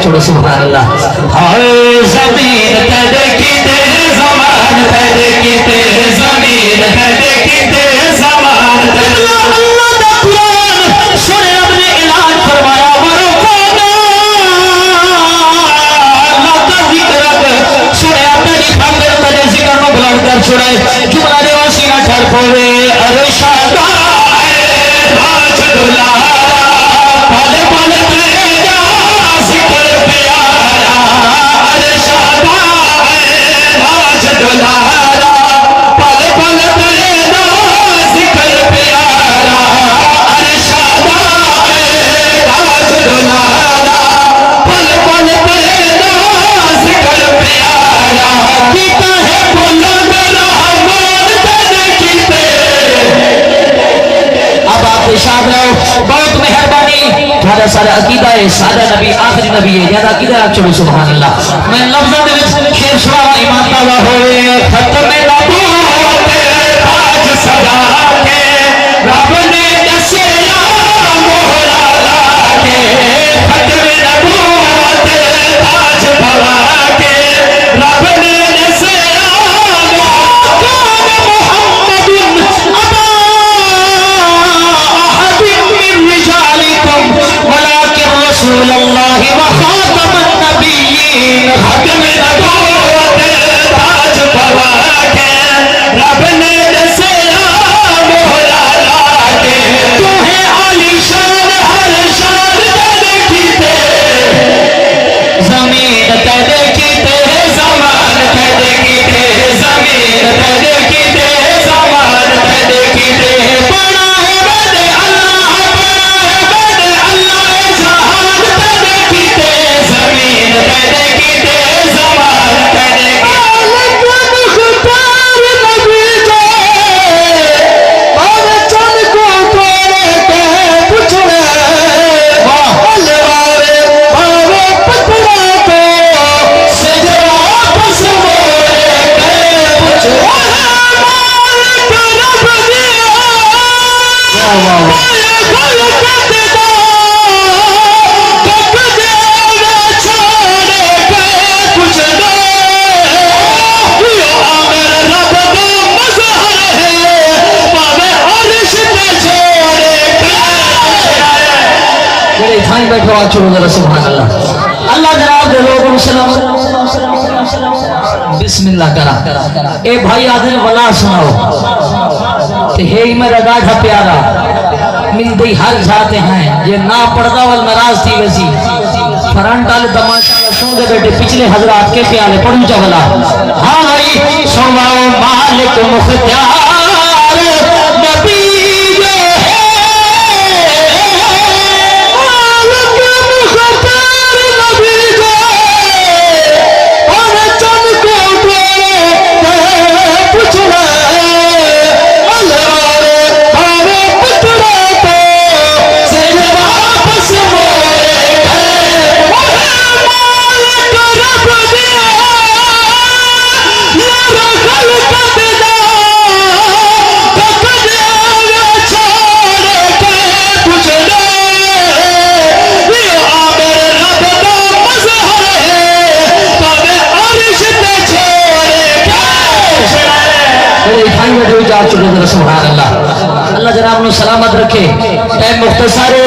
छोड़ो सुभान अल्लाह। हाय ज़मीन तड़कते ज़मान तड़कते ज़मीन तड़कते ज़मान अल्लाह दा कुरान सुने अपने ऐलान फरमाया वरफ़अना अल्लाह का जिक्र सुने अपनी खातिर तेरे जिक्र को बुलंद कर सुने जुमला दे वसीला ठहर खोवे अरशादा राजदुल्ला पल पल बहुत मेहरबानी तुम्हारा सारा अकीदा है सादा नबी आखिरी नबी है ज्यादा अकीदा आप चलो सुभान अल्लाह। मैं लफ्ज़ों दे विच शेर सुनावा ईमान ताज़ा होवे खत्म नबूवत ताज सदा के रब ने दसिया मोहरा के खत्म नबूवत ताज भला के रब ने दसिया रसूल अल्लाह व खातमुन नबिय्यीन खत्म नबूवत ताज भला के रब ने दसिया मोहरा के तू है आलीशान हर शान देखी ते जमीन ते देखी ते ज़मान ते देखी ते जमीन ते देखी ते ज़मान ते देखी ते बड़ा है बदे अल्लाह बड़ा है बदे अल्लाह जहान ते देखी ते जमीन ते देखी ते ज़मान ते देखी मुख्तार नबी जो और चल को तोड़े के पूछने वाह वारे वारे पकड़ा तो सजरा बस मोरे के पूछे मालिक रब दिया वाह वाह बैठो आज छोड़ो जरा सुभान अल्लाह। अल्लाह जनाब दे लोगों सलाम बिस्मिल्लाह करा ए भाई आदि वला सुनाओ ते हे मेरा गाढ़ा प्यारा मिलदे हर जाते हैं ये ना पड़दा वल नाराज थी वैसी फरंट वाले तमाशा सोंदे बेटे पिछले हजरात के प्याले पढ़ू चावला हां भाई सुनाओ मालिक मुख्तार नबी सुभान अल्लाह। अल्लाह जनाब नु सलामत रखे। मुख्तसारे